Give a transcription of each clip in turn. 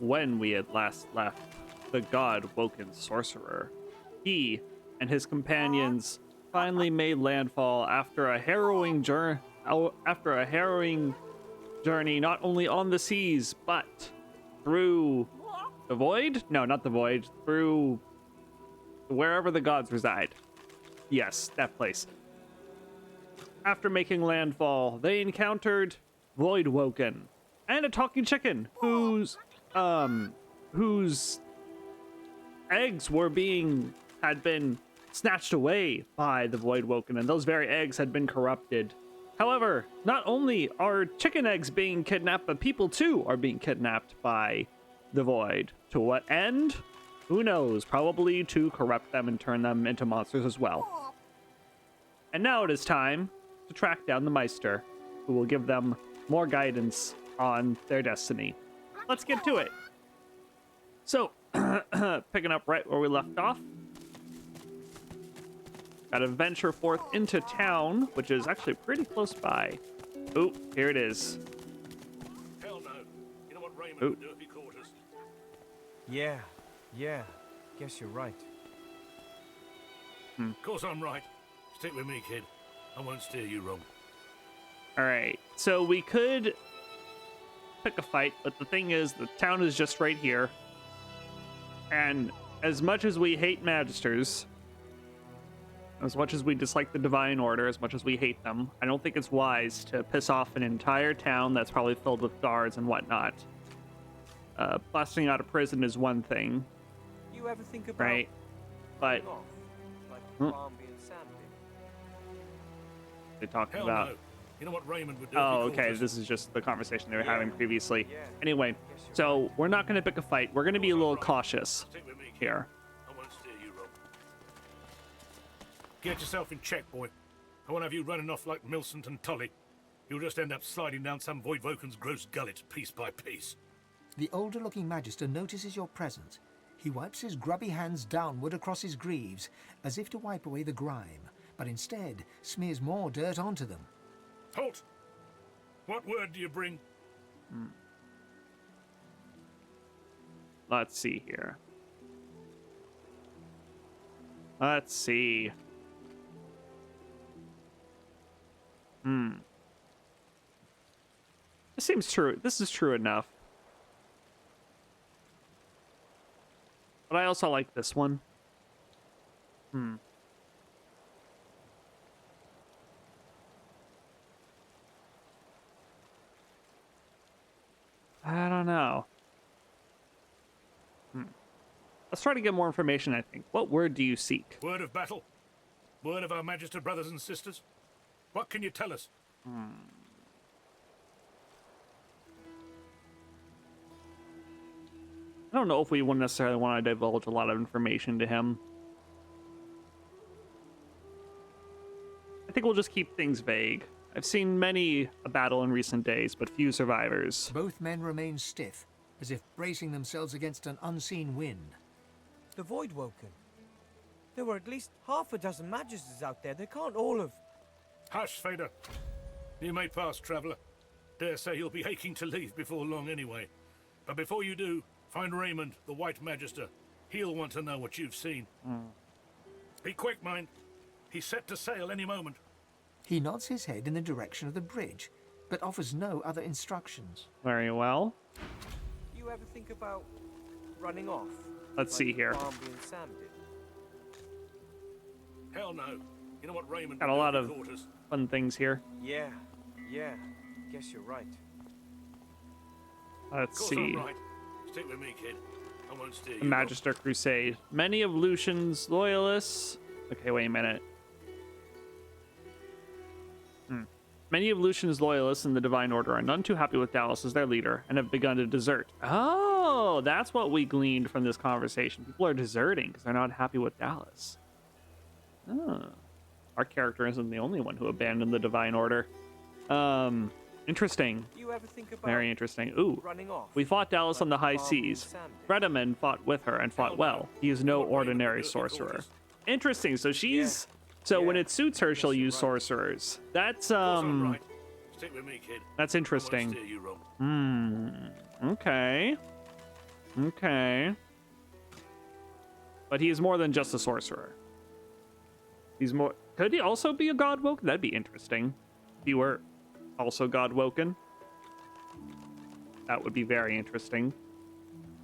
when we had last left the god-woken sorcerer. He and his companions finally made landfall after a harrowing journey not only on the seas, but through the void? No, not the void. Through wherever the gods reside. Yes, that place. After making landfall, they encountered Voidwoken and a talking chicken whose eggs had been snatched away by the Voidwoken, and those very eggs had been corrupted. However, not only are chicken eggs being kidnapped, but people too are being kidnapped by the Void. To what end? Who knows? Probably to corrupt them and turn them into monsters as well. And now it is time to track down the Meistr, who will give them more guidance on their destiny. Let's get to it. So, picking up right where we left off. Gotta venture forth into town, which is actually pretty close by. Oh, here it is. Hell no. You know what Raymond would do if he caught us? Yeah. Guess you're right. Of course I'm right. Stick with me, kid. I won't steer you wrong. Alright, so we could pick a fight, but the thing is, the town is just right here. And as much as we hate Magisters, as much as we dislike the Divine Order, as much as we hate them, I don't think it's wise to piss off an entire town that's probably filled with guards and whatnot. Busting out of prison is one thing. You ever think about right? But off, like Barnby and Sam did? they talked Hell about. No. You know what Raymond would do Oh, if he caught okay. us? This is just the conversation they were having previously. Yeah. Anyway, so we're not going to pick a fight. We're going to be a little cautious Stick with me, kid. here. I won't steer you wrong. Get yourself in check, boy. I won't have you running off like Millicent and Tully. You'll just end up sliding down some Voidwoken's gross gullet piece by piece. The older-looking Magister notices your presence. He wipes his grubby hands downward across his greaves, as if to wipe away the grime, but instead smears more dirt onto them. Halt! What word do you bring? Let's see here. Let's see. This seems true. This is true enough. But I also like this one. I don't know. Let's try to get more information, I think. What word do you seek? Word of battle? Word of our Magister brothers and sisters? What can you tell us? I don't know if we wouldn't necessarily want to divulge a lot of information to him. I think we'll just keep things vague. I've seen many a battle in recent days, but few survivors. Both men remain stiff, as if bracing themselves against an unseen wind. The Voidwoken. There were at least half a dozen Magisters out there. They can't all have... Hush, Fader. You may pass, traveller. Dare say you'll be aching to leave before long anyway. But before you do, find Raymond, the White Magister. He'll want to know what you've seen. Be quick, mind. He's set to sail any moment. He nods his head in the direction of the bridge, but offers no other instructions. Very well. You ever think about running off? Let's see here. Barnby and Sam did? Hell no. You know what Raymond Got a would do lot if of he caught us? fun things here. Yeah. Guess you're right. Let's Of course see. I'm right. Stick with me, kid. I won't steer you The Magister Crusade. Many of Lucian's loyalists... Okay, wait a minute. Many of Lucian's loyalists in the Divine Order are none too happy with Dallas as their leader and have begun to desert. Oh, that's what we gleaned from this conversation. People are deserting because they're not happy with Dallas. Oh. Our character isn't the only one who abandoned the Divine Order. Interesting. You ever think about Very interesting. Ooh. running off? We fought Dallas on the high Barnby and seas. Sam did? Fredeman fought with her and fought well. He is no ordinary sorcerer. Interesting. So she's... So when it suits her, she'll use sorcerers. That's, Of course I'm right. Stick with me, kid. That's I interesting. won't steer you wrong. Okay. Okay. But he is more than just a sorcerer. He's more... Could he also be a god woken? That'd be interesting. If he were also god woken. That would be very interesting.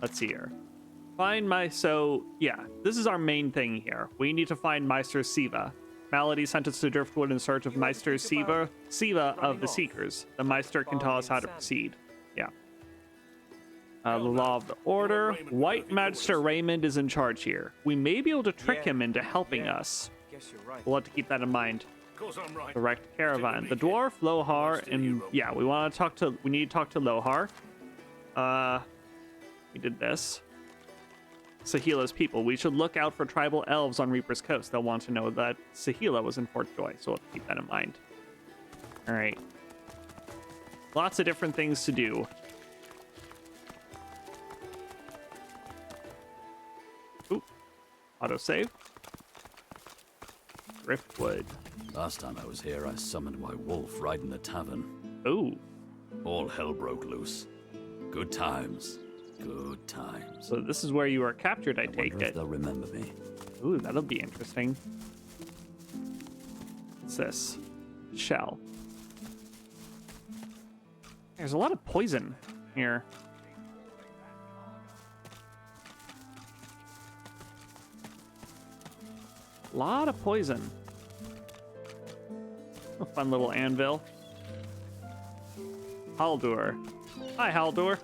Let's see here. Find my... So, yeah. This is our main thing here. We need to find Meistr Siva. Malady sent us to Driftwood in search of Meistr Siva of the Seekers. The Meistr can tell us how to proceed. Yeah. The Law of the Order. White Magister Raymond is in charge here. We may be able to trick him into helping us. Guess you're right. We'll have to keep that in mind. Of course I'm right. Direct caravan. The dwarf, Lohar, and yeah, we need to talk to Lohar. We did this. Sahila's people. We should look out for tribal elves on Reaper's Coast. They'll want to know that Sahila was in Fort Joy, so we'll have to keep that in mind. All right. Lots of different things to do. Ooh. Autosave. Driftwood. Last time I was here, I summoned my wolf right in the tavern. Ooh. All hell broke loose. Good times. Good times. So this is where you were captured, I take Wonder if it. they'll remember me. Ooh, that'll be interesting. What's this? Shell. There's a lot of poison here. A lot of poison. A fun little anvil. Haldur. Hi, Haldur.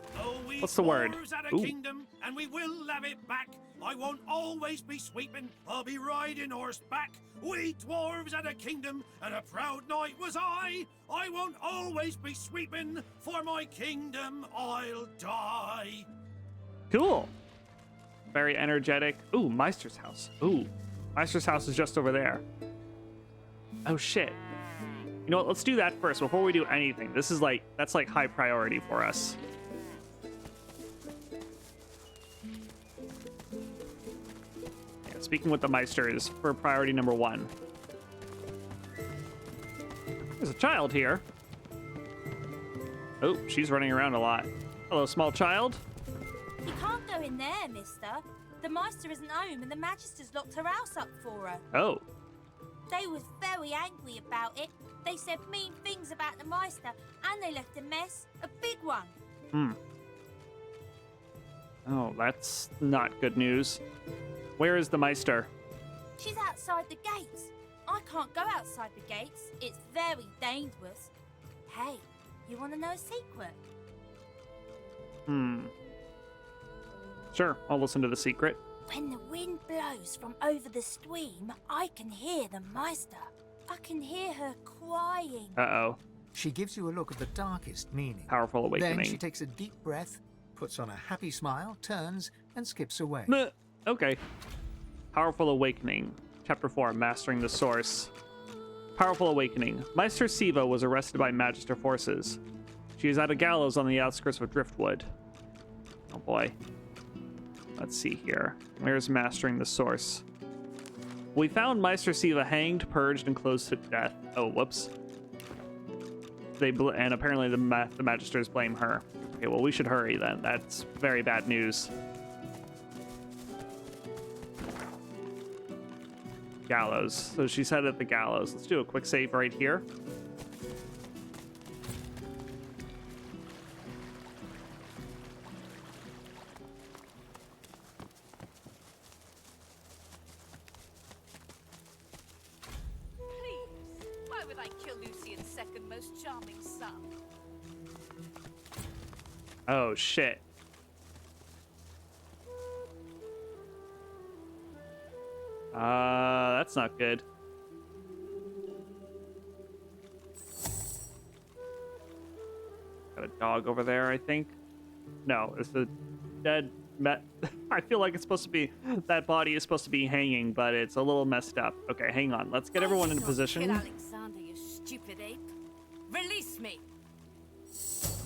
What's the word? Ooh. Kingdom, and we will have it back. I won't always be sweeping. I'll be riding horseback. We dwarves had a kingdom, and a proud knight was I. I won't always be sweeping. For my kingdom, I'll die. Cool. Very energetic. Ooh, Meister's house. Ooh, Meister's house is just over there. Oh shit. You know what? Let's do that first before we do anything. This is like, that's like high priority for us. Yeah, speaking with the Meistr is for priority number 1. There's a child here. Oh, she's running around a lot. Hello, small child. You can't go in there, mister. The Meistr isn't home and the Magister's locked her house up for her. Oh. They was very angry about it. They said mean things about the Meistr and they left a mess, a big one. Hmm. Oh, that's not good news. Where is the Meistr? She's outside the gates. I can't go outside the gates. It's very dangerous. Hey, you want to know a secret? Hmm. Sure, I'll listen to the secret. When the wind blows from over the stream, I can hear the Meistr. I can hear her crying. Uh-oh. She gives you a look of the darkest meaning. Powerful awakening. Then she takes a deep breath, puts on a happy smile, turns, and skips away. Meh. Okay. Powerful awakening. Chapter 4, Mastering the Source. Powerful awakening. Meistr Siva was arrested by Magister forces. She is at a gallows on the outskirts of Driftwood. Oh boy. Let's see here. Where's Mastering the Source? We found Meistr Siva hanged, purged, and close to death. Oh, whoops. And apparently the Magisters blame her. Okay, well, we should hurry then. That's very bad news. Gallows. So she's headed at the gallows. Let's do a quick save right here. Why would I kill Lucian's second most charming son? Oh, shit. That's not good. Got a dog over there, I think. No, it's a dead I feel like it's supposed to be, that body is supposed to be hanging, but it's a little messed up. Okay, hang on. Let's get everyone in Kill position. Alexander, you stupid ape. Release me. Let's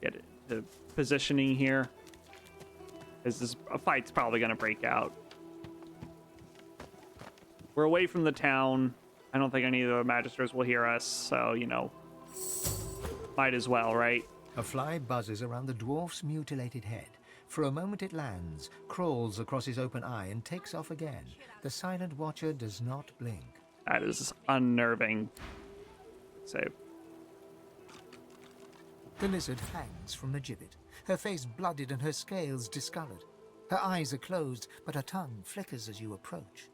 get it to positioning here. A fight's probably gonna break out. We're away from the town. I don't think any of the Magisters will hear us, so, you know, might as well, right? A fly buzzes around the dwarf's mutilated head. For a moment it lands, crawls across his open eye, and takes off again. The silent watcher does not blink. That is unnerving. Save. The lizard hangs from the gibbet, her face blooded and her scales discolored. Her eyes are closed, but her tongue flickers as you approach.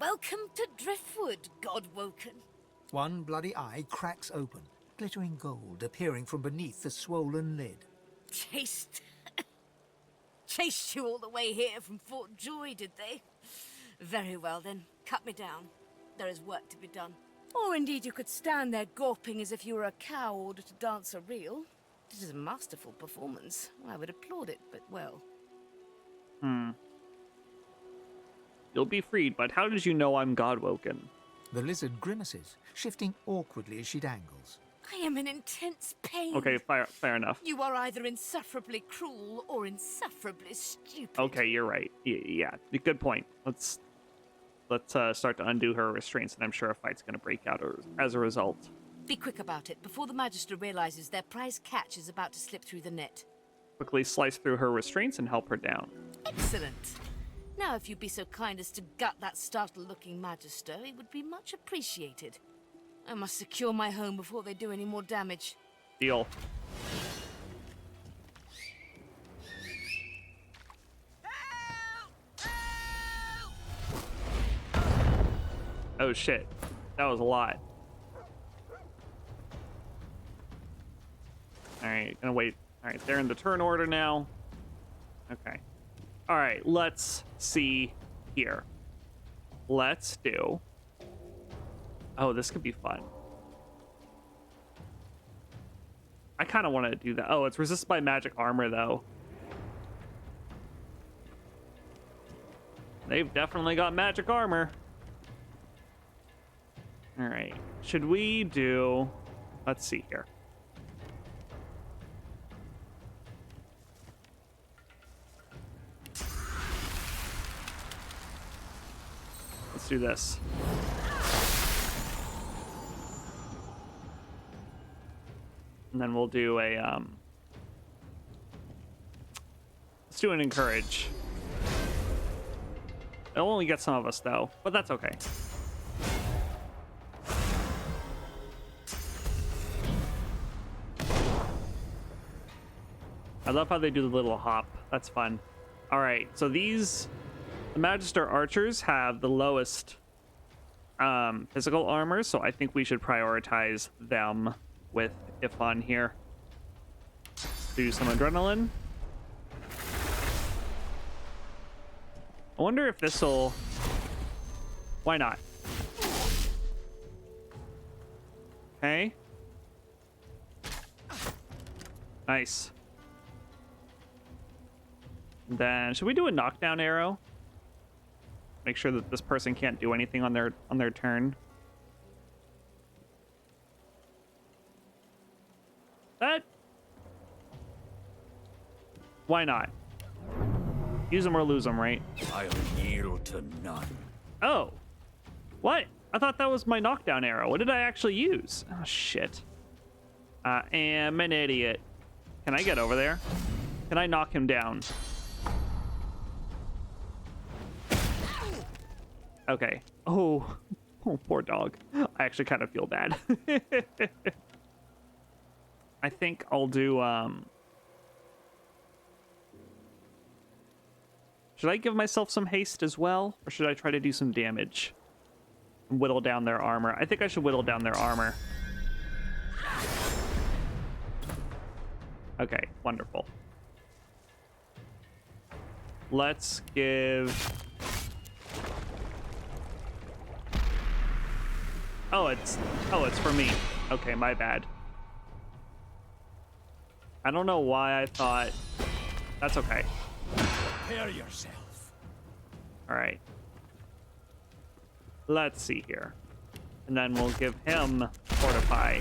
Welcome to Driftwood, God-woken. One bloody eye cracks open, glittering gold appearing from beneath the swollen lid. Chased you all the way here from Fort Joy, did they? Very well then, cut me down. There is work to be done. Or indeed you could stand there gawping as if you were a cow ordered to dance a reel. It is a masterful performance. I would applaud it, but well. You'll be freed, but how did you know I'm Godwoken? The lizard grimaces, shifting awkwardly as she dangles. I am in intense pain. Okay, fair enough. You are either insufferably cruel or insufferably stupid. Okay, you're right. Yeah, good point. Let's start to undo her restraints, and I'm sure a fight's gonna break out as a result. Be quick about it before the Magister realizes their prize catch is about to slip through the net. Quickly slice through her restraints and help her down. Excellent. Now, if you'd be so kind as to gut that startled-looking Magister, it would be much appreciated. I must secure my home before they do any more damage. Deal. Oh shit, that was a lot. Alright, gonna wait. Alright, they're in the turn order now. Okay. Alright, let's see here. Let's do... Oh, this could be fun. I kind of want to do that. Oh, it's resisted by magic armor, though. They've definitely got magic armor. Alright, should we do... Let's see here. Let's do this. And then we'll do a, let's do an encourage. It'll only get some of us, though, but that's okay. I love how they do the little hop. That's fun. All right, so these... The Magister Archers have the lowest physical armor, so I think we should prioritize them with Ifan here. Let's do some adrenaline. I wonder if this'll... Why not? Okay. Nice. Then, should we do a knockdown arrow? Make sure that this person can't do anything on their turn. That... Why not? Use them or lose them, right? I'll yield to none. Oh. What? I thought that was my knockdown arrow. What did I actually use? Oh, shit. I am an idiot. Can I get over there? Can I knock him down? Okay. Oh, poor dog. I actually kind of feel bad. I think I'll do, should I give myself some haste as well? Or should I try to do some damage? Whittle down their armor. I think I should whittle down their armor. Okay, wonderful. Let's give... Oh, it's for me. Okay, my bad. I don't know why I thought... That's okay. Prepare yourself. All right. Let's see here. And then we'll give him Fortify.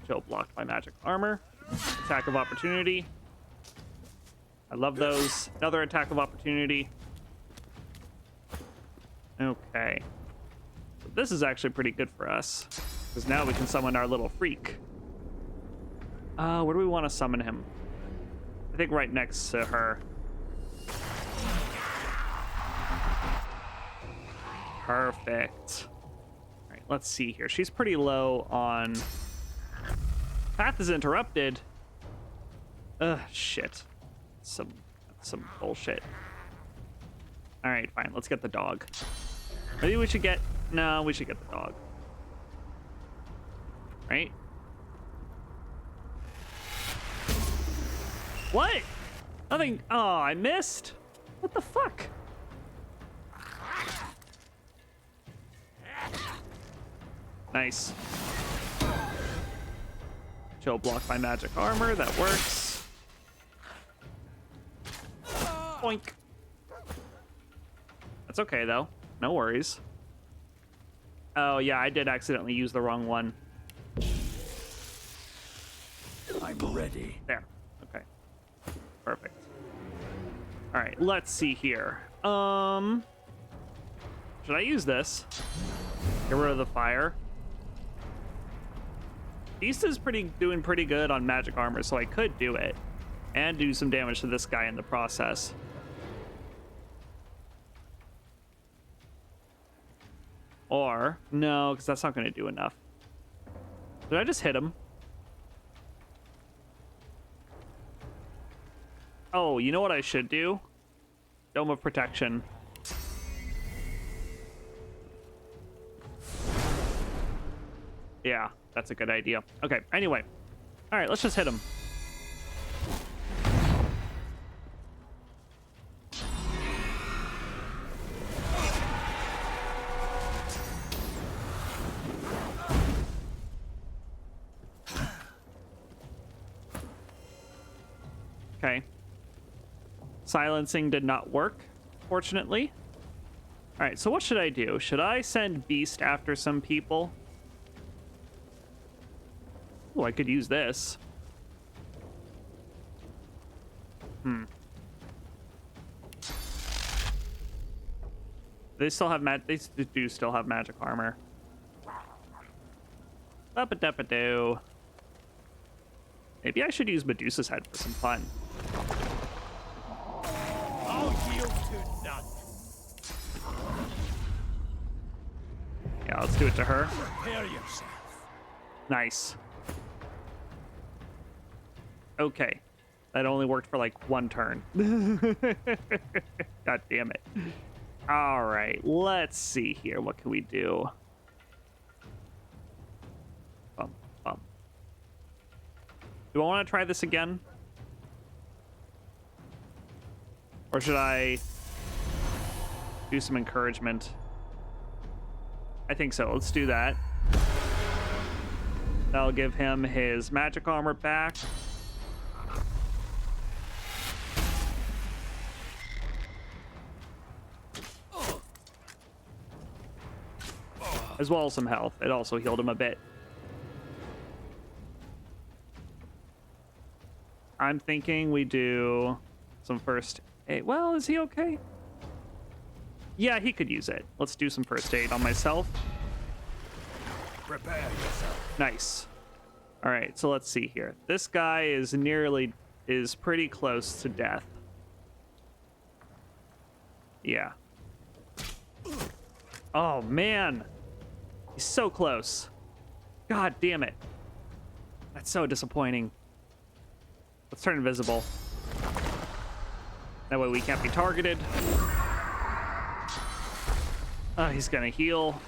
Chill blocked by magic armor. Attack of opportunity. I love those. Another attack of opportunity. Okay. So this is actually pretty good for us, because now we can summon our little freak. Where do we want to summon him? I think right next to her. Perfect. All right, let's see here. She's pretty low on... Path is interrupted. Ugh, shit. Some bullshit. All right, fine. Let's get the dog. Maybe we should get... No, we should get the dog. Right? What? Nothing. Oh, I missed. What the fuck? Nice. Chill blocked by magic armor. That works. Boink. That's okay, though. No worries. Oh, yeah, I did accidentally use the wrong one. I'm ready. There. Okay. Perfect. All right, let's see here. Should I use this? Get rid of the fire. Beast is doing pretty good on magic armor, so I could do it and do some damage to this guy in the process. Or no, because that's not going to do enough. Did I just hit him? Oh, you know what I should do? Dome of Protection. Yeah, that's a good idea. Okay, anyway. All right, let's just hit him. Okay. Silencing did not work, fortunately. All right, so what should I do? Should I send Beast after some people? Oh, I could use this. They still have they do still have magic armor. Up-a-dup-a-doo. Maybe I should use Medusa's head for some fun. I'll yield to none. Yeah, let's do it to her. Prepare yourself. Nice. Okay. That only worked for like one turn. God damn it. All right, let's see here. What can we do? Bum, bum. Do I want to try this again? Or should I do some encouragement? I think so. Let's do that. That'll give him his magic armor back. As well as some health. It also healed him a bit. I'm thinking we do some first aid. Well, is he okay? Yeah, he could use it. Let's do some first aid on myself. Prepare yourself. Nice. All right, so let's see here. This guy is pretty close to death. Yeah. Oh, man. He's so close. God damn it. That's so disappointing. Let's turn invisible. That way we can't be targeted. Oh, he's gonna heal.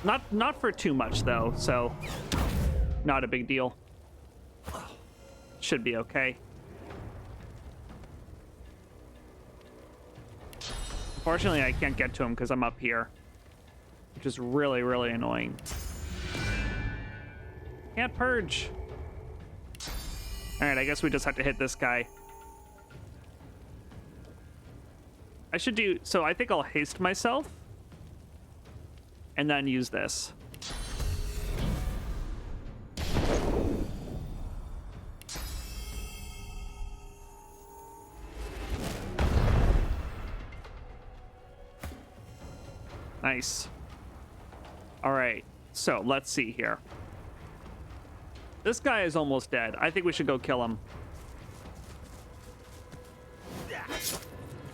Not for too much though, so not a big deal. Should be okay. Unfortunately, I can't get to him because I'm up here, which is really, really annoying. Can't purge. All right, I guess we just have to hit this guy. I should do, so I think I'll haste myself and then use this. Nice. All right, so let's see here. This guy is almost dead. I think we should go kill him.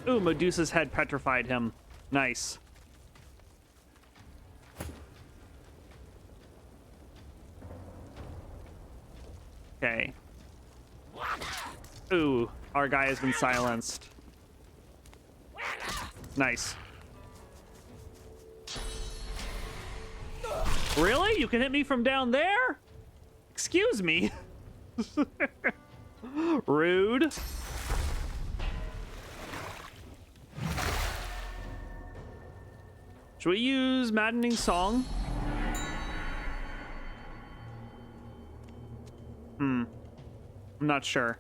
Ooh, Medusa's head petrified him. Nice. Okay. Ooh, our guy has been silenced. Nice. Really? You can hit me from down there? Excuse me. Rude. Should we use Maddening Song? I'm not sure.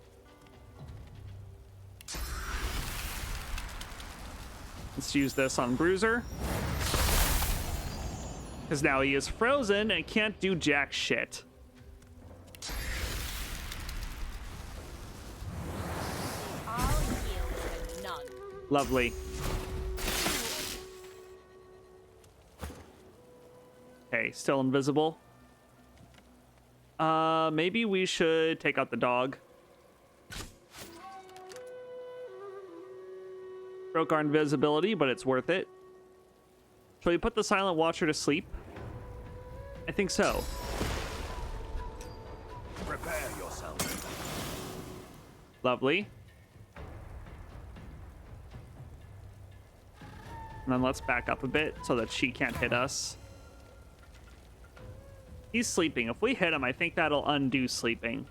Let's use this on Bruiser. Because now he is frozen and can't do jack shit. Lovely. Okay, still invisible. Maybe we should take out the dog. Broke our invisibility, but it's worth it. Shall we put the Silent Watcher to sleep? I think so. Prepare yourself. Lovely. And then let's back up a bit so that she can't hit us. He's sleeping. If we hit him, I think that'll undo sleeping.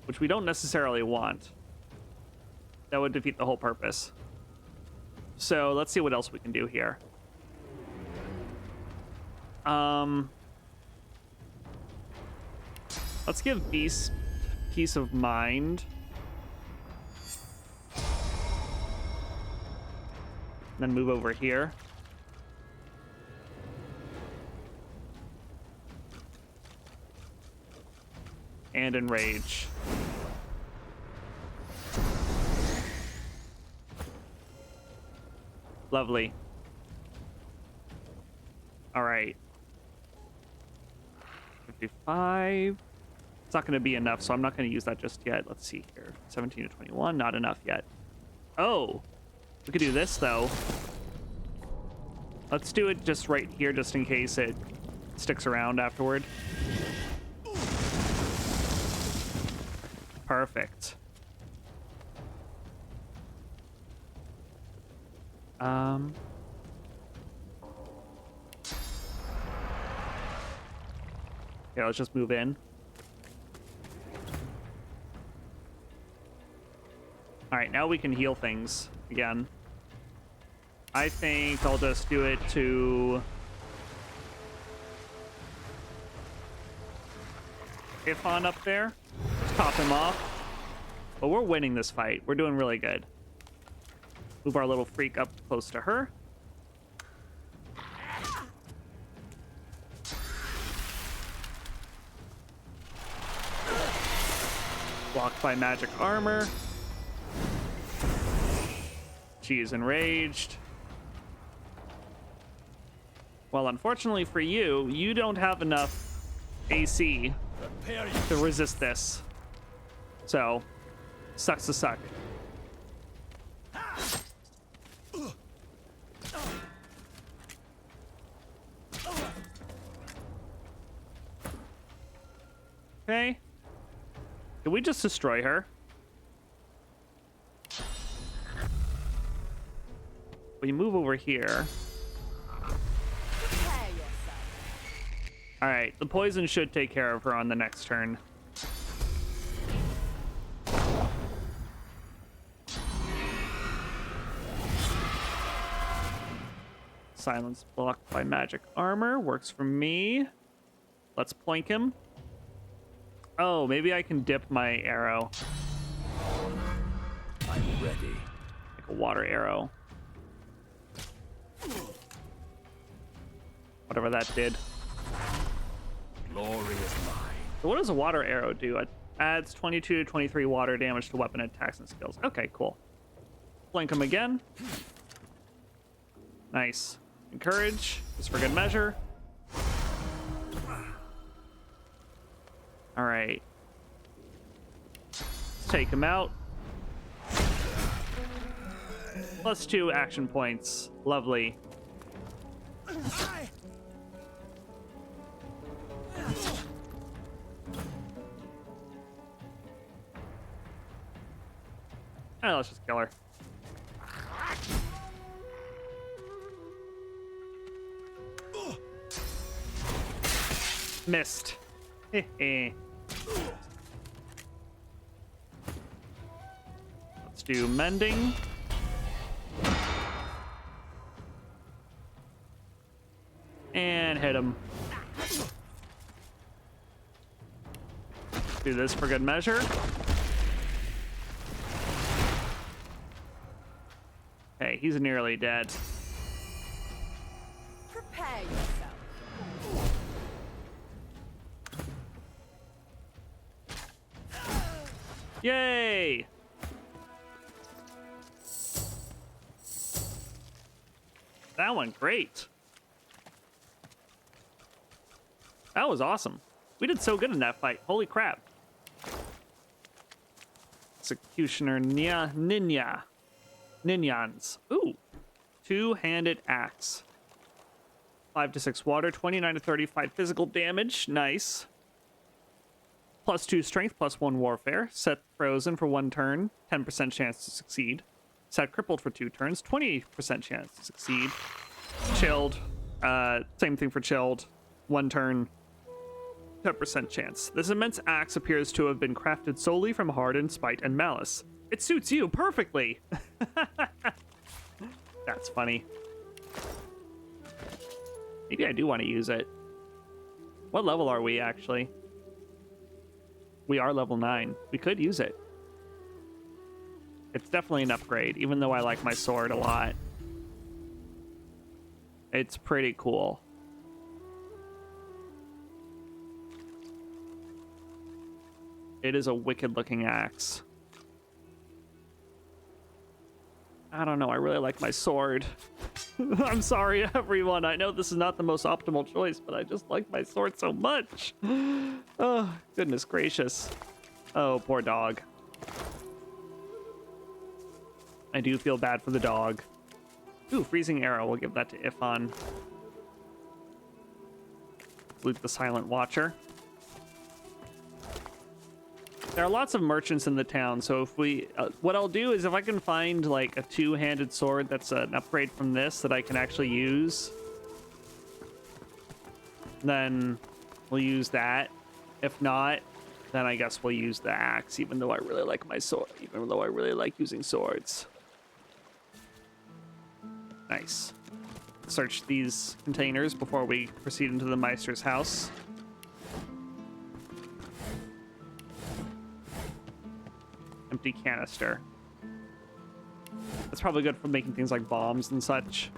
Which we don't necessarily want. That would defeat the whole purpose. So let's see what else we can do here. Let's give Beast peace of mind. Then move over here. And enrage. Lovely. All right. 55. It's not going to be enough, so I'm not going to use that just yet. Let's see here. 17 to 21, not enough yet. Oh, we could do this though. Let's do it just right here, just in case it sticks around afterward. Perfect. Yeah, let's just move in. All right, now we can heal things again. I think I'll just do it to Ifon up there. Just top him off. But we're winning this fight. We're doing really good. Move our little freak up close to her. Blocked by magic armor. She is enraged. Well, unfortunately for you, you don't have enough AC to resist this. So, sucks to suck. Okay. Did we just destroy her? We move over here. All right, the poison should take care of her on the next turn. Silence blocked by magic armor works for me. Let's plank him. Oh, maybe I can dip my arrow. I'm ready. Like a water arrow. Whatever that did. Glory is mine. So what does a water arrow do? It adds 22 to 23 water damage to weapon attacks and skills. Okay, cool. Flank him again. Nice. Encourage, just for good measure. All right. Let's take him out. +2 action points. Lovely. Alright, let's just kill her. Missed. Let's do mending. And hit him. Do this for good measure. Okay, he's nearly dead. Prepare yourself. Yay! That went great. That was awesome. We did so good in that fight. Holy crap. Executioner Ninyans. Ooh. Two-handed axe. 5 to 6 water, 29 to 35 physical damage. Nice. +2 strength, +1 warfare. Set frozen for 1 turn, 10% chance to succeed. Set crippled for 2 turns, 28% chance to succeed. Chilled. Same thing for chilled. 1 turn, 10% chance. This immense axe appears to have been crafted solely from hardened spite and malice. It suits you perfectly. That's funny. Maybe I do want to use it. What level are we, actually? We are level 9. We could use it. It's definitely an upgrade, even though I like my sword a lot. It's pretty cool. It is a wicked-looking axe. I don't know, I really like my sword. I'm sorry, everyone. I know this is not the most optimal choice, but I just like my sword so much. Oh, goodness gracious. Oh, poor dog. I do feel bad for the dog. Ooh, freezing arrow. We'll give that to Ifan. Loot the Silent Watcher. There are lots of merchants in the town, so if we... what I'll do is if I can find, like, a two-handed sword that's an upgrade from this that I can actually use, then we'll use that. If not, then I guess we'll use the axe, even though I really like my sword, even though I really like using swords. Nice. Search these containers before we proceed into the Meistr's house. Empty canister. That's probably good for making things like bombs and such.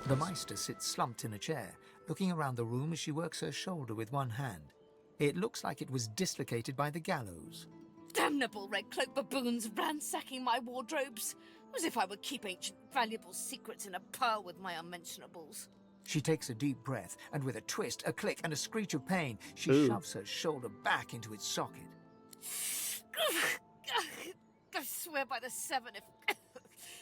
The Meistr sits slumped in a chair, looking around the room as she works her shoulder with one hand. It looks like it was dislocated by the gallows. Damnable red cloak baboons ransacking my wardrobes, as if I would keep ancient valuable secrets in a pile with my unmentionables. She takes a deep breath, and with a twist, a click, and a screech of pain, she shoves her shoulder back into its socket. I swear by the seven,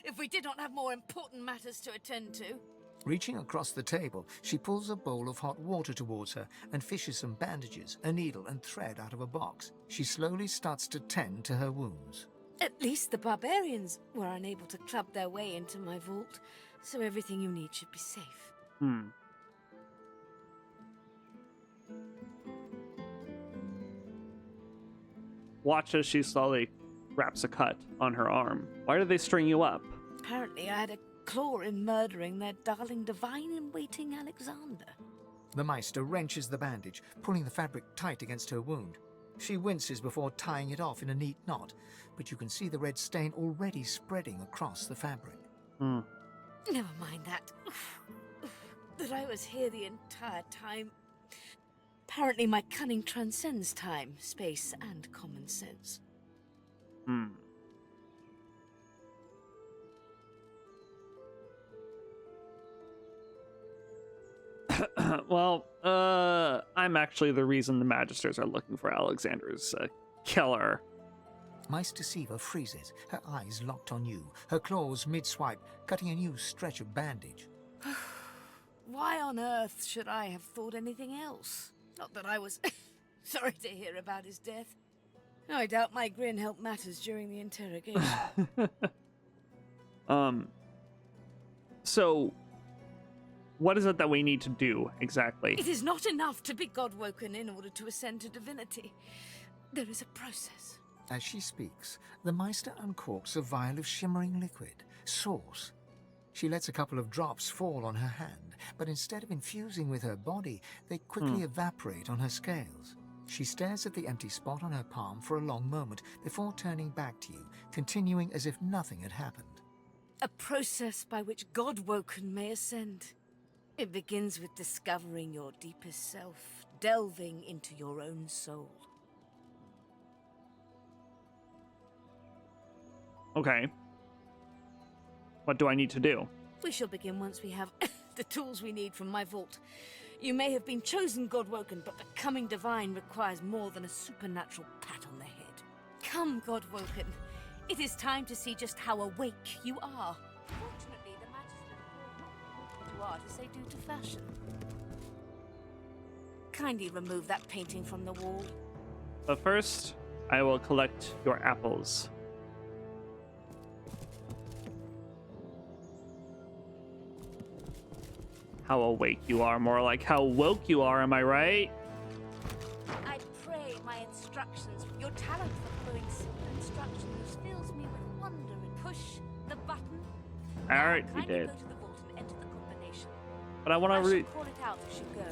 if we did not have more important matters to attend to. Reaching across the table, she pulls a bowl of hot water towards her and fishes some bandages, a needle, and thread out of a box. She slowly starts to tend to her wounds. At least the barbarians were unable to club their way into my vault, so everything you need should be safe. Watch as she slowly wraps a cut on her arm. Why did they string you up? Apparently I had a claw in murdering their darling divine-in-waiting Alexander. The Meistr wrenches the bandage, pulling the fabric tight against her wound. She winces before tying it off in a neat knot, but you can see the red stain already spreading across the fabric. Never mind that. That I was here the entire time. Apparently my cunning transcends time, space, and common sense. Well, I'm actually the reason the Magisters are looking for Alexander's killer. Meistr Siva freezes, her eyes locked on you, her claws mid-swipe, cutting a new stretch of bandage. Why on earth should I have thought anything else? Not that I was sorry to hear about his death. I doubt my grin helped matters during the interrogation. So, what is it that we need to do, exactly? It is not enough to be God-woken in order to ascend to divinity. There is a process. As she speaks, the Meistr uncorks a vial of shimmering liquid, sauce. She lets a couple of drops fall on her hand, but instead of infusing with her body, they quickly evaporate on her scales. She stares at the empty spot on her palm for a long moment before turning back to you, continuing as if nothing had happened. A process by which God-woken may ascend. It begins with discovering your deepest self, delving into your own soul. Okay. What do I need to do? We shall begin once we have the tools we need from my vault. You may have been chosen God-woken, but becoming divine requires more than a supernatural pat on the head. Come, God-woken. It is time to see just how awake you are. Fortunately, the Magister what you are to say due to fashion. Kindly remove that painting from the wall. But first, I will collect your apples. How awake you are, more like how woke you are, am I right? I pray my instructions, your talent for following simple instructions fills me with wonder and push the button. Alright, Now, we kindly did. go to the vault and enter the combination. But I want I to shall read. call it out as you go.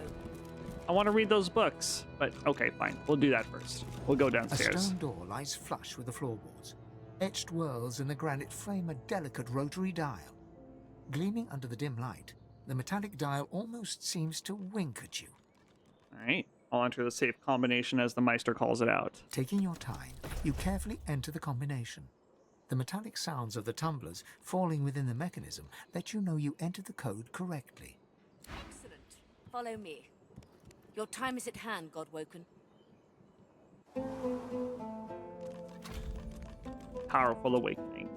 I want to read those books. But okay, fine. We'll do that first. We'll go A downstairs. stone door lies flush with the floorboards. Etched whorls in the granite frame a delicate rotary dial. Gleaming under the dim light, the metallic dial almost seems to wink at you. All right. I'll enter the safe combination as the Meistr calls it out. Taking your time, you carefully enter the combination. The metallic sounds of the tumblers falling within the mechanism let you know you entered the code correctly. Excellent. Follow me. Your time is at hand, God-woken. Powerful awakening.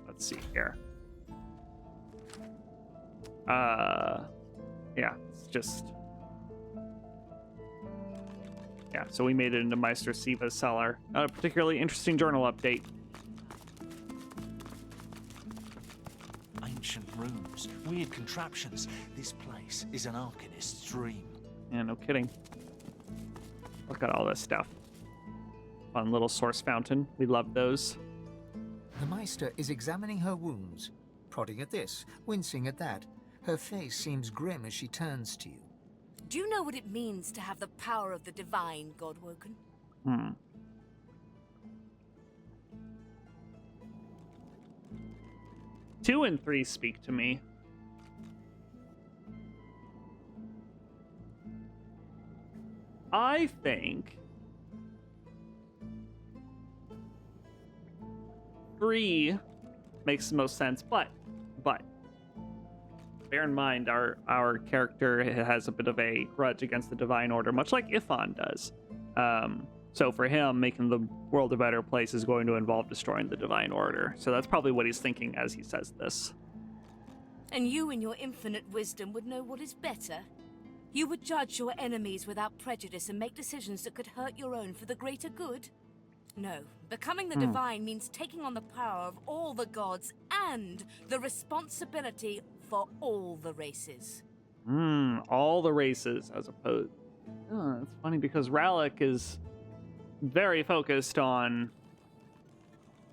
Let's see here. Yeah, it's just... Yeah, so we made it into Meistr Siva's cellar. Not a particularly interesting journal update. Ancient rooms, weird contraptions. This place is an alchemist's dream. Yeah, no kidding. Look at all this stuff. Fun little source fountain. We love those. The Meistr is examining her wounds, prodding at this, wincing at that. Her face seems grim as she turns to you. Do you know what it means to have the power of the divine, God-woken? 2 and 3 speak to me. I think 3 makes the most sense, but bear in mind our character has a bit of a grudge against the Divine Order, much like Ifan does. So for him, making the world a better place is going to involve destroying the Divine Order. So that's probably what he's thinking as he says this. And you, in your infinite wisdom, would know what is better. You would judge your enemies without prejudice and make decisions that could hurt your own for the greater good. No, becoming the divine means taking on the power of all the gods and the responsibility for all the races. All the races, as opposed... Oh, it's funny because Rallick is very focused on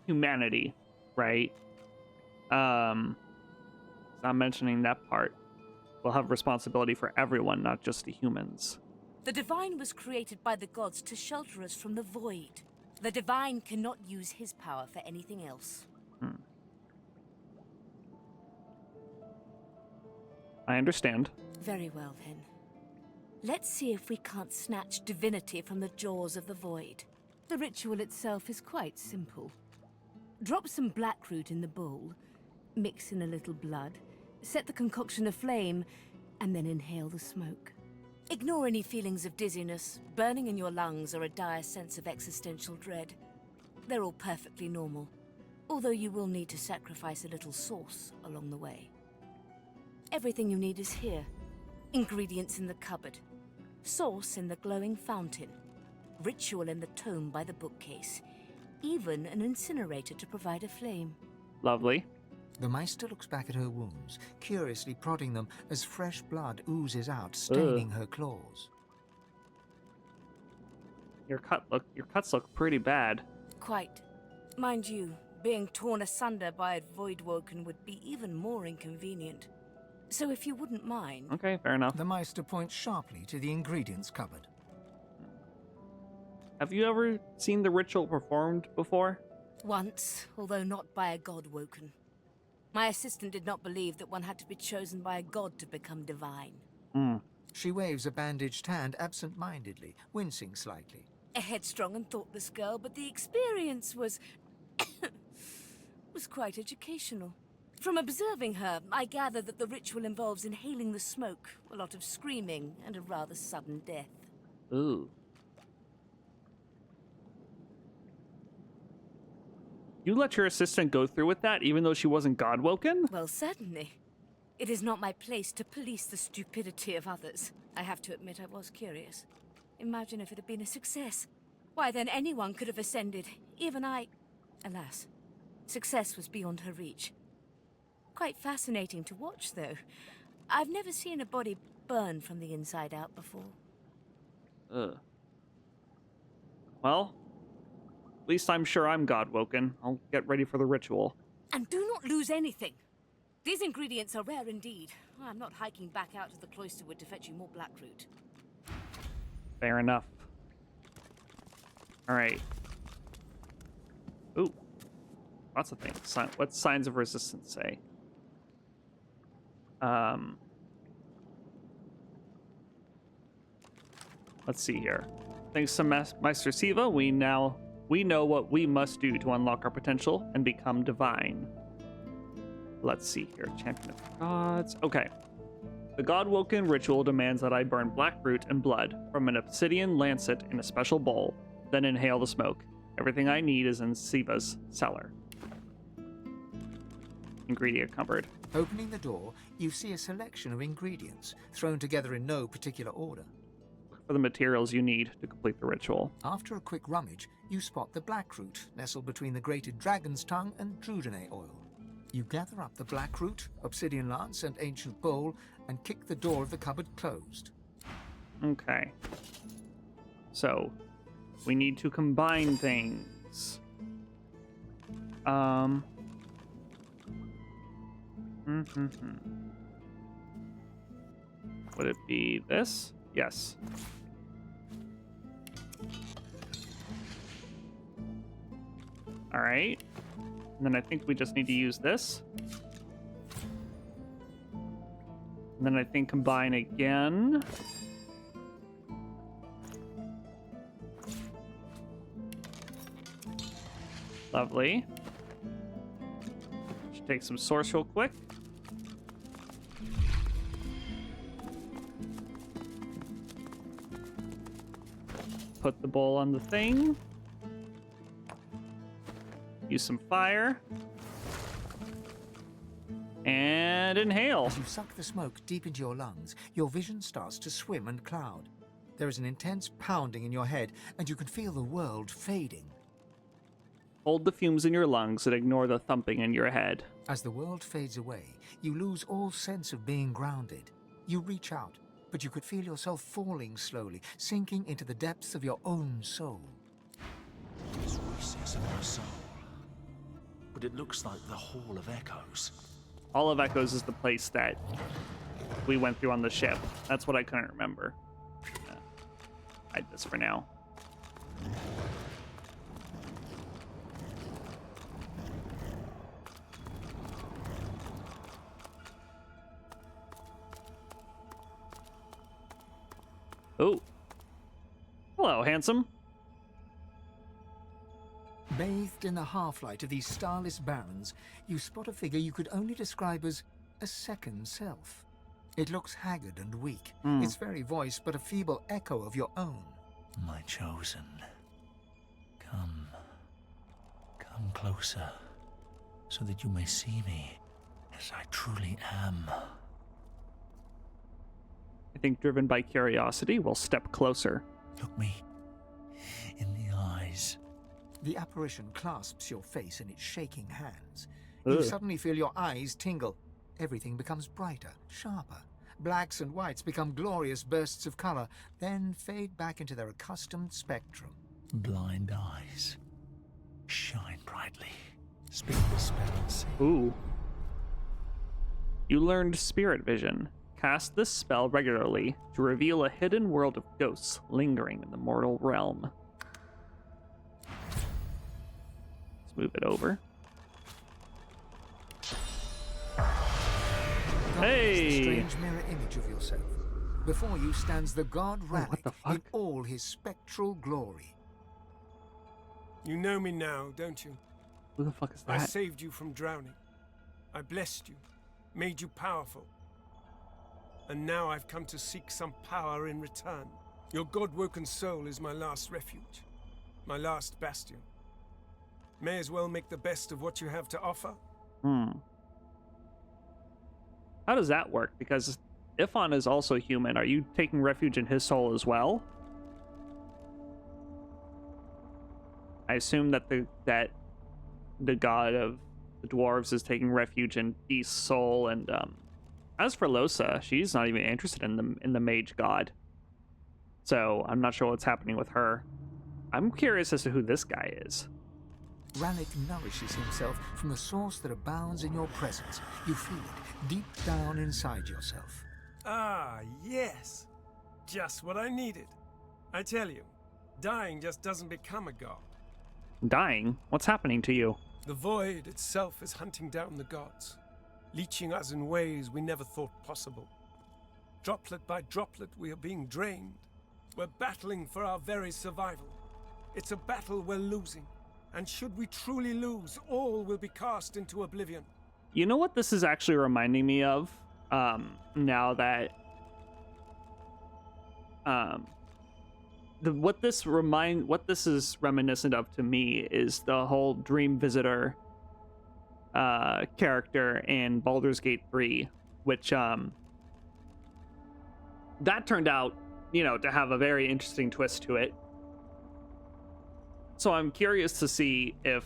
humanity, right? Not mentioning that part. We'll have responsibility for everyone, not just the humans. The divine was created by the gods to shelter us from the void. The Divine cannot use his power for anything else. I understand. Very well, then. Let's see if we can't snatch Divinity from the jaws of the Void. The ritual itself is quite simple. Drop some blackroot in the bowl, mix in a little blood, set the concoction aflame, and then inhale the smoke. Ignore any feelings of dizziness, burning in your lungs, or a dire sense of existential dread. They're all perfectly normal, although you will need to sacrifice a little sauce along the way. Everything you need is here. Ingredients in the cupboard. Sauce in the glowing fountain. Ritual in the tome by the bookcase. Even an incinerator to provide a flame. Lovely. The Meistr looks back at her wounds, curiously prodding them as fresh blood oozes out, staining her claws. Your cuts look pretty bad. Quite. Mind you, being torn asunder by a Voidwoken would be even more inconvenient. So if you wouldn't mind... Okay, fair enough. The Meistr points sharply to the ingredients cupboard. Have you ever seen the ritual performed before? Once, although not by a Godwoken. My assistant did not believe that one had to be chosen by a god to become divine. She waves a bandaged hand absent-mindedly, wincing slightly. A headstrong and thoughtless girl, but the experience was... was quite educational. From observing her, I gather that the ritual involves inhaling the smoke, a lot of screaming, and a rather sudden death. Ooh. You let your assistant go through with that, even though she wasn't Godwoken? Well, certainly. It is not my place to police the stupidity of others. I have to admit I was curious. Imagine if it had been a success. Why, then anyone could have ascended. Even I... Alas, success was beyond her reach. Quite fascinating to watch, though. I've never seen a body burn from the inside out before. Ugh. Well, at least I'm sure I'm Godwoken. I'll get ready for the ritual. And do not lose anything. These ingredients are rare indeed. I'm not hiking back out to the Cloisterwood to fetch you more blackroot. Fair enough. Alright. Ooh. Lots of things. What signs of resistance say? Let's see here. Thanks to Meistr Siva, we know what we must do to unlock our potential and become divine. Let's see here. Champion of Gods. Okay. The Godwoken ritual demands that I burn blackroot and blood from an obsidian lancet in a special bowl, then inhale the smoke. Everything I need is in Siva's cellar. Ingredient cupboard. Opening the door, you see a selection of ingredients, thrown together in no particular order. Look for the materials you need to complete the ritual. After a quick rummage, you spot the blackroot nestled between the grated dragon's tongue and Drudene oil. You gather up the blackroot, obsidian lance, and ancient bowl, and kick the door of the cupboard closed. Okay. So, we need to combine things. Would it be this? Yes. All right. And then I think we just need to use this. And then I think combine again. Lovely. Should take some source real quick. Put the bowl on the thing. Use some fire. And inhale. As you suck the smoke deep into your lungs, your vision starts to swim and cloud. There is an intense pounding in your head, and you can feel the world fading. Hold the fumes in your lungs and ignore the thumping in your head. As the world fades away, you lose all sense of being grounded. You reach out, but you could feel yourself falling slowly, sinking into the depths of your own soul. These recess of my soul. But it looks like the Hall of Echoes. Hall of Echoes is the place that we went through on the ship. That's what I couldn't remember. Hide this for now. Oh. Hello, handsome. Bathed in the half-light of these starless barrens, you spot a figure you could only describe as a second self. It looks haggard and weak, its very voice but a feeble echo of your own. My chosen. Come. Come closer, so that you may see me as I truly am. I think, driven by curiosity, we'll step closer. Look me in the eyes. The apparition clasps your face in its shaking hands. You suddenly feel your eyes tingle. Everything becomes brighter, sharper. Blacks and whites become glorious bursts of color, then fade back into their accustomed spectrum. Blind eyes. Shine brightly. Speak the spell and see. Ooh. You learned Spirit Vision. Cast this spell regularly to reveal a hidden world of ghosts lingering in the mortal realm. Let's move it over. Hey! Strange mirror image of yourself. Before you stands the god Ralik what the fuck? in all his spectral glory. You know me now, don't you? Who the fuck is I that? saved you from drowning. I blessed you, made you powerful. And now I've come to seek some power in return. Your god-woken soul is my last refuge, my last bastion. May as well make the best of what you have to offer. How does that work? Because Ifan is also human. Are you taking refuge in his soul as well? I assume that the god of the dwarves is taking refuge in Beast's soul, and as for Lohse, she's not even interested in the mage god. So I'm not sure what's happening with her. I'm curious as to who this guy is. Ralik nourishes himself from the source that abounds in your presence. You feel it deep down inside yourself. Ah, yes. Just what I needed. I tell you, dying just doesn't become a god. Dying? What's happening to you? The void itself is hunting down the gods, leeching us in ways we never thought possible. Droplet by droplet, we are being drained. We're battling for our very survival. It's a battle we're losing. And should we truly lose, all will be cast into oblivion. You know what this is actually reminding me of? Now that what this is reminiscent of to me is the whole Dream Visitor character in Baldur's Gate 3, which that turned out, to have a very interesting twist to it. So I'm curious to see if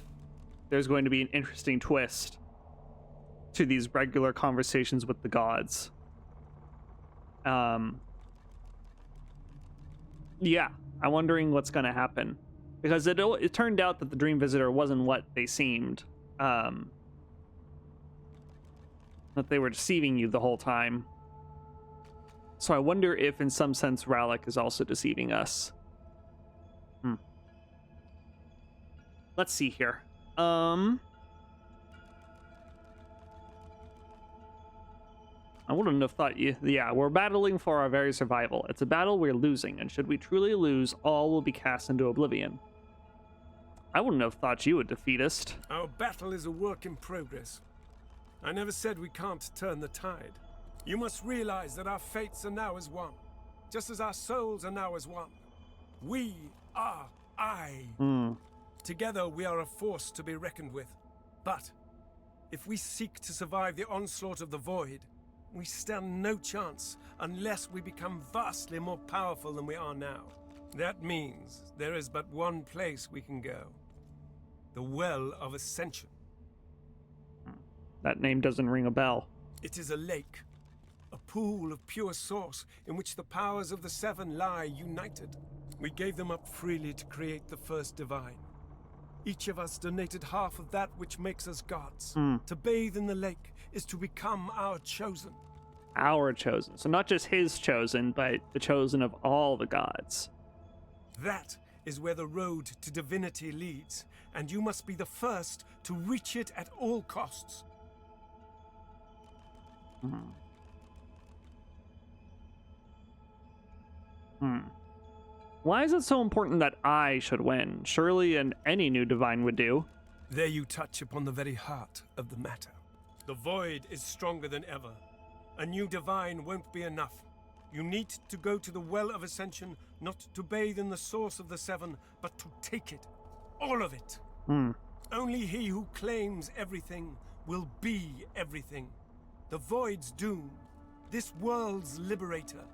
there's going to be an interesting twist to these regular conversations with the gods. Yeah, I'm wondering what's going to happen, because it turned out that the Dream Visitor wasn't what they seemed. That they were deceiving you the whole time. So I wonder if, in some sense, Ralik is also deceiving us. Let's see here. I wouldn't have thought you... Yeah, we're battling for our very survival. It's a battle we're losing, and should we truly lose, all will be cast into oblivion. I wouldn't have thought you a defeatist. Our battle is a work in progress. I never said we can't turn the tide. You must realize that our fates are now as one, just as our souls are now as one. We are I. Together we are a force to be reckoned with. But if we seek to survive the onslaught of the void, we stand no chance unless we become vastly more powerful than we are now. That means there is but one place we can go. The Well of Ascension. That name doesn't ring a bell. It is a lake, a pool of pure source in which the powers of the Seven lie united. We gave them up freely to create the first divine. Each of us donated half of that which makes us gods. To bathe in the lake is to become our chosen. Our chosen. So not just his chosen, but the chosen of all the gods. That is where the road to divinity leads, and you must be the first to reach it at all costs. Why is it so important that I should win? Surely any new divine would do. There you touch upon the very heart of the matter. The void is stronger than ever. A new divine won't be enough. You need to go to the Well of Ascension, not to bathe in the source of the Seven, but to take it. All of it. Only he who claims everything will be everything. The void's doom. This world's liberator.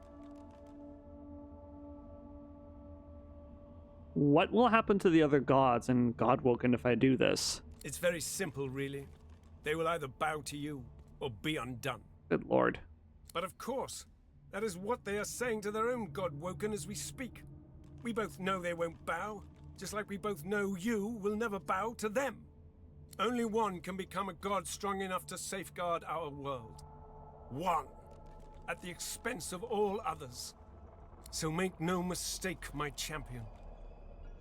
What will happen to the other gods and Godwoken if I do this? It's very simple, really. They will either bow to you or be undone. Good lord. But of course, that is what they are saying to their own Godwoken as we speak. We both know they won't bow, just like we both know you will never bow to them. Only one can become a god strong enough to safeguard our world. One, at the expense of all others. So make no mistake, my champion.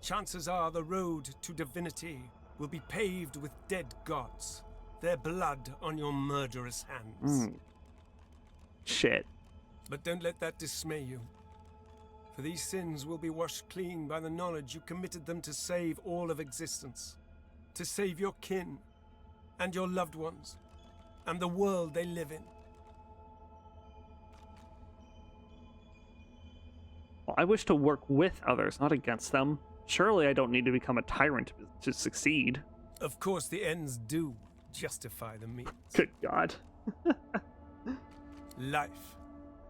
Chances are the road to divinity will be paved with dead gods, their blood on your murderous hands. Shit. But don't let that dismay you. For these sins will be washed clean by the knowledge you committed them to save all of existence. To save your kin, and your loved ones, and the world they live in. Well, I wish to work with others, not against them. Surely I don't need to become a tyrant to succeed. Of course, the ends do justify the means. Good God. Life,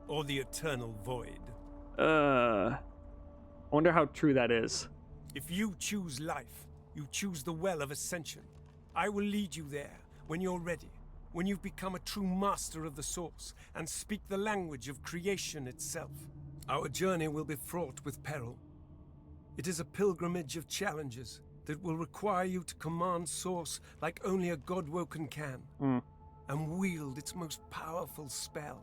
or the eternal void. I wonder how true that is. If you choose life, you choose the Well of Ascension. I will lead you there when you're ready, when you've become a true master of the Source and speak the language of creation itself. Our journey will be fraught with peril. It is a pilgrimage of challenges that will require you to command Source like only a Godwoken can, and wield its most powerful spell.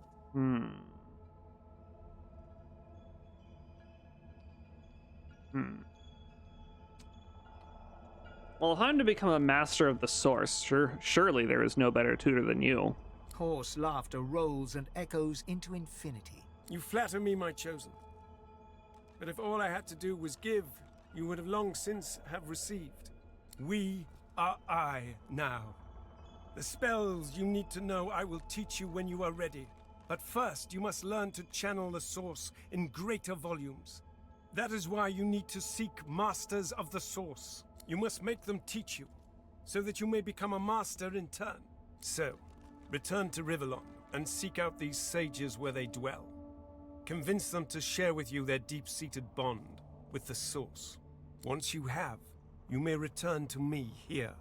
Well, if I'm to become a master of the Source, surely there is no better tutor than you. Hoarse laughter rolls and echoes into infinity. You flatter me, my chosen. But if all I had to do was give, you would have long since have received. We are I now. The spells you need to know I will teach you when you are ready. But first, you must learn to channel the Source in greater volumes. That is why you need to seek masters of the Source. You must make them teach you, so that you may become a master in turn. So, return to Rivellon and seek out these sages where they dwell. Convince them to share with you their deep-seated bond with the Source. Once you have, you may return to me here.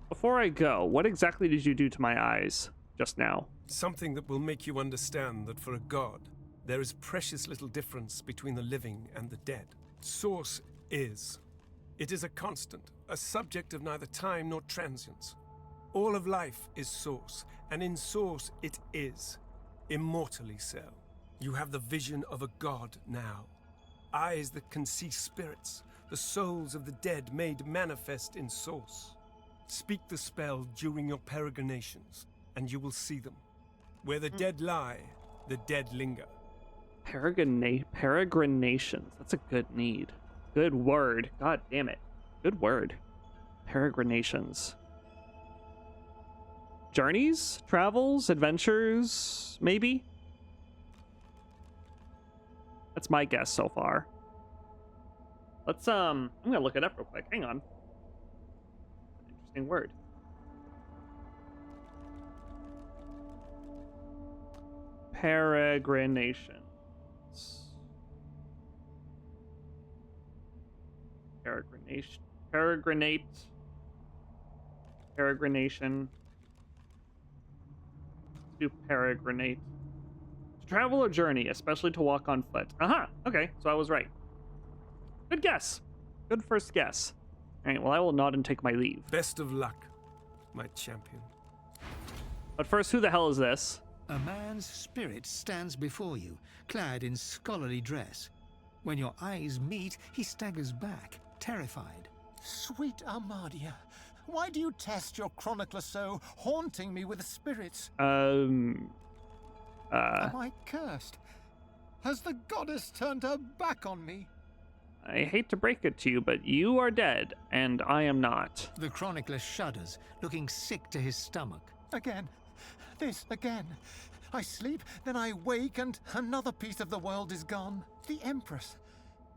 Before I go, what exactly did you do to my eyes just now? Something that will make you understand that for a god, there is precious little difference between the living and the dead. Source is. It is a constant, a subject of neither time nor transience. All of life is Source, and in Source it is. Immortally so. You have the vision of a god now. Eyes that can see spirits, the souls of the dead made manifest in Source. Speak the spell during your peregrinations, and you will see them. Where the dead lie, the dead linger. Peregrinations. That's a good need. Good word. God damn it. Good word. Peregrinations. Journeys? Travels? Adventures? Maybe? That's my guess so far. Let's, I'm gonna look it up real quick. Hang on. Interesting word. Peregrinations. Peregrination. Peregrination. To peregrinate. To travel or journey, especially to walk on foot. Aha! Okay, so I was right. Good guess. Good first guess. Alright, well, I will nod and take my leave. Best of luck, my champion. But first, who the hell is this? A man's spirit stands before you, clad in scholarly dress. When your eyes meet, he staggers back, terrified. Sweet Armadia, why do you test your chronicler so, haunting me with spirits? Am I cursed? Has the goddess turned her back on me? I hate to break it to you, but you are dead, and I am not. The chronicler shudders, looking sick to his stomach. Again. This again. I sleep, then I wake, and another piece of the world is gone. The Empress.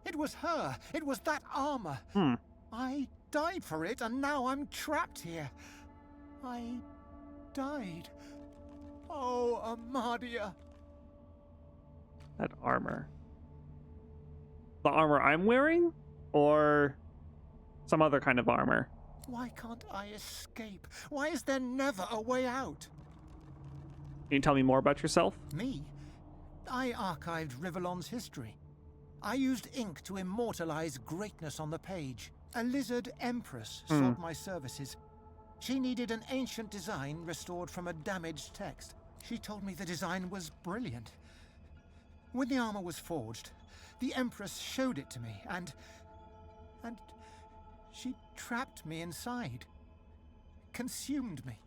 It was her. It was that armor. I died for it, and now I'm trapped here. I died. Oh, Amadia. That armor. The armor I'm wearing? Or some other kind of armor? Why can't I escape? Why is there never a way out? Can you tell me more about yourself? Me? I archived Rivellon's history. I used ink to immortalize greatness on the page. A lizard empress sought my services. She needed an ancient design restored from a damaged text. She told me the design was brilliant. When the armor was forged, the Empress showed it to me, and she trapped me inside. Consumed me.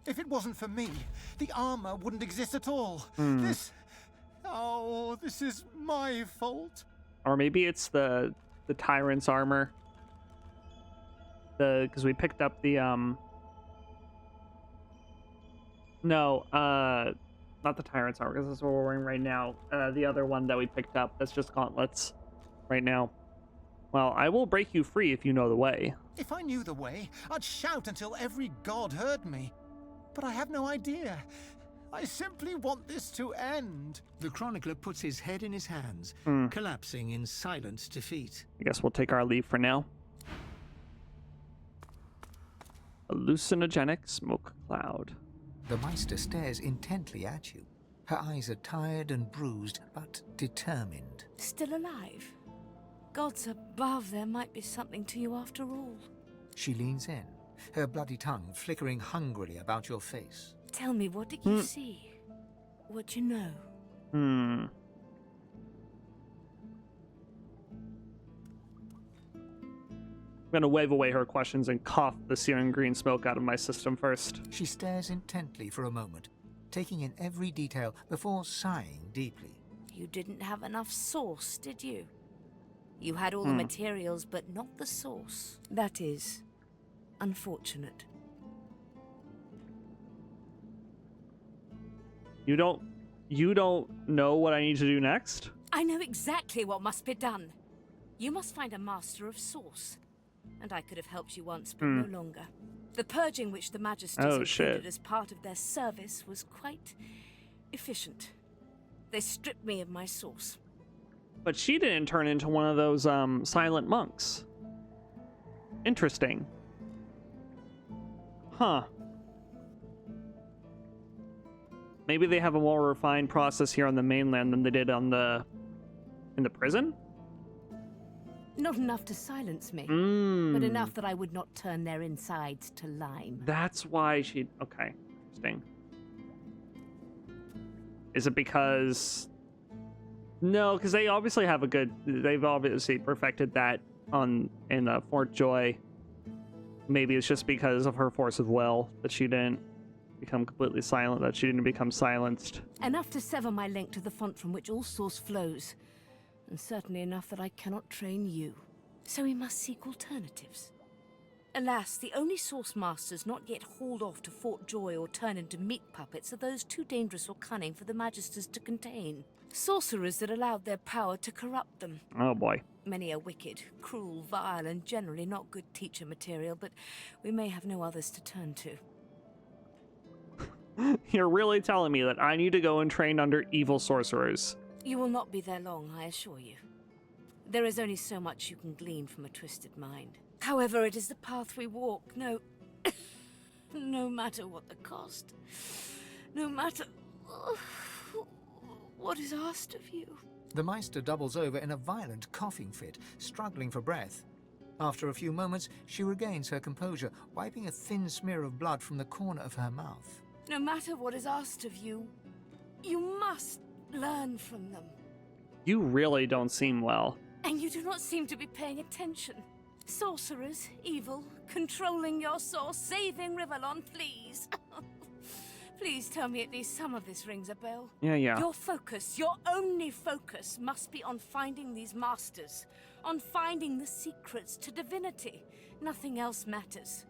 If it wasn't for me, the armor wouldn't exist at all. This is my fault. Or maybe it's the tyrant's armor. Because we picked up the not the tyrant's armor, because that's what we're wearing right now. The other one that we picked up, that's just gauntlets right now. Well, I will break you free if you know the way. If I knew the way, I'd shout until every god heard me. But I have no idea. I simply want this to end. The chronicler puts his head in his hands, collapsing in silent defeat. I guess we'll take our leave for now. Hallucinogenic smoke cloud. The Meistr stares intently at you. Her eyes are tired and bruised, but determined. Still alive? Gods above, there might be something to you after all. She leans in, her bloody tongue flickering hungrily about your face. Tell me, what did you see? What you know? I'm gonna wave away her questions and cough the searing green smoke out of my system first. She stares intently for a moment, taking in every detail before sighing deeply. You didn't have enough sauce, did you? You had all the materials, but not the sauce. That is unfortunate. You don't know what I need to do next? I know exactly what must be done. You must find a master of sauce. And I could have helped you once, but no longer. The purging which the Magisters included as part of their service was quite efficient. They stripped me of my sauce. But she didn't turn into one of those silent monks. Interesting. Huh. Maybe they have a more refined process here on the mainland than they did on in the prison? Not enough to silence me, but enough that I would not turn their insides to lime. That's why she... Okay, interesting. Is it because... No, because they obviously have a good... They've obviously perfected that in Fort Joy. Maybe it's just because of her force of will that she didn't become completely silent, that she didn't become silenced. Enough to sever my link to the font from which all source flows. And certainly enough that I cannot train you. So we must seek alternatives. Alas, the only source masters not yet hauled off to Fort Joy or turned into meat puppets are those too dangerous or cunning for the Magisters to contain. Sorcerers that allowed their power to corrupt them. Oh boy. Many are wicked, cruel, vile, and generally not good teacher material, but we may have no others to turn to. You're really telling me that I need to go and train under evil sorcerers? You will not be there long, I assure you. There is only so much you can glean from a twisted mind. However, it is the path we walk, no matter what the cost. No matter what is asked of you. The Meistr doubles over in a violent coughing fit, struggling for breath. After a few moments, she regains her composure, wiping a thin smear of blood from the corner of her mouth. No matter what is asked of you, you must learn from them. You really don't seem well. And you do not seem to be paying attention. Sorcerers, evil, controlling your source, saving Rivellon, please. Please tell me at least some of this rings a bell. Yeah. Your focus, your only focus, must be on finding these masters, on finding the secrets to divinity. Nothing else matters.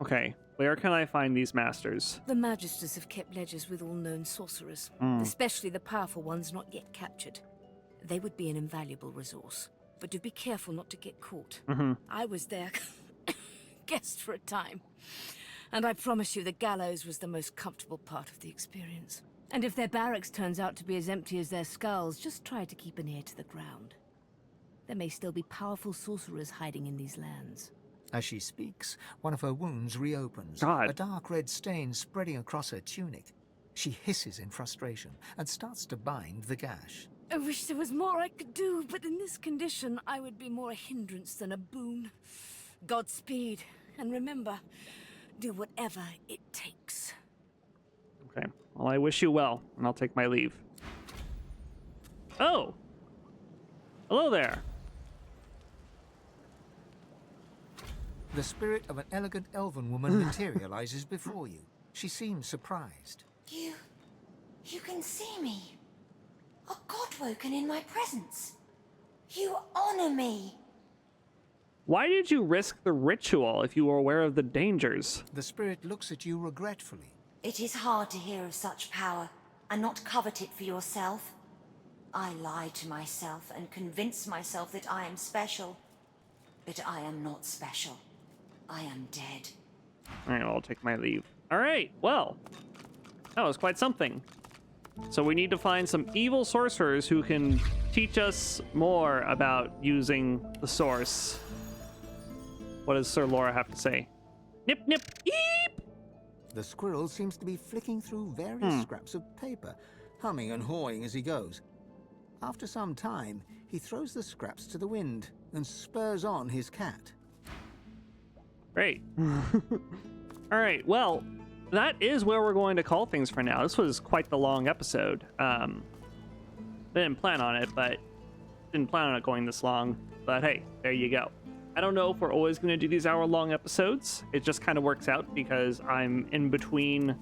Okay, where can I find these masters? The Magisters have kept ledgers with all known sorcerers, especially the powerful ones not yet captured. They would be an invaluable resource, but do be careful not to get caught. I was their guest for a time, and I promise you the gallows was the most comfortable part of the experience. And if their barracks turns out to be as empty as their skulls, just try to keep an ear to the ground. There may still be powerful sorcerers hiding in these lands. As she speaks, one of her wounds reopens, God. a dark red stain spreading across her tunic. She hisses in frustration and starts to bind the gash. I wish there was more I could do, but in this condition, I would be more a hindrance than a boon. Godspeed, and remember, do whatever it takes. Okay, well, I wish you well, and I'll take my leave. Oh! Hello there. The spirit of an elegant elven woman materializes before you. She seems surprised. You can see me. A god woken in my presence. You honor me. Why did you risk the ritual if you were aware of the dangers? The spirit looks at you regretfully. It is hard to hear of such power and not covet it for yourself. I lie to myself and convince myself that I am special. But I am not special. I am dead. Alright, well, I'll take my leave. Alright, well, that was quite something. So we need to find some evil sorcerers who can teach us more about using the source. What does Sir Laura have to say? Nip, nip, eep! The squirrel seems to be flicking through various scraps of paper, humming and hawing as he goes. After some time, he throws the scraps to the wind and spurs on his cat. Great. All right, well, that is where we're going to call things for now. This was quite the long episode. Didn't plan on it, but didn't plan on it going this long. But hey, there you go. I don't know if we're always going to do these hour-long episodes. It just kind of works out because I'm in between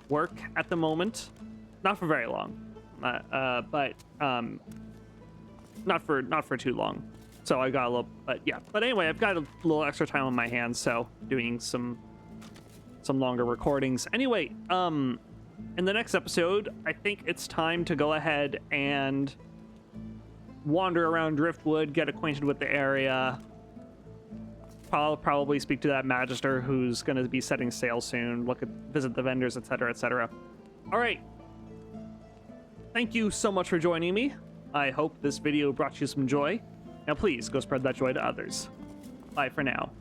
work at the moment. Not for very long, but not for too long. So I got a little, but yeah. But anyway, I've got a little extra time on my hands, so doing some longer recordings. Anyway, in the next episode, I think it's time to go ahead and wander around Driftwood, get acquainted with the area. I'll probably speak to that Magister who's going to be setting sail soon. Visit the vendors, etc., etc. All right. Thank you so much for joining me. I hope this video brought you some joy. Now please go spread that joy to others. Bye for now.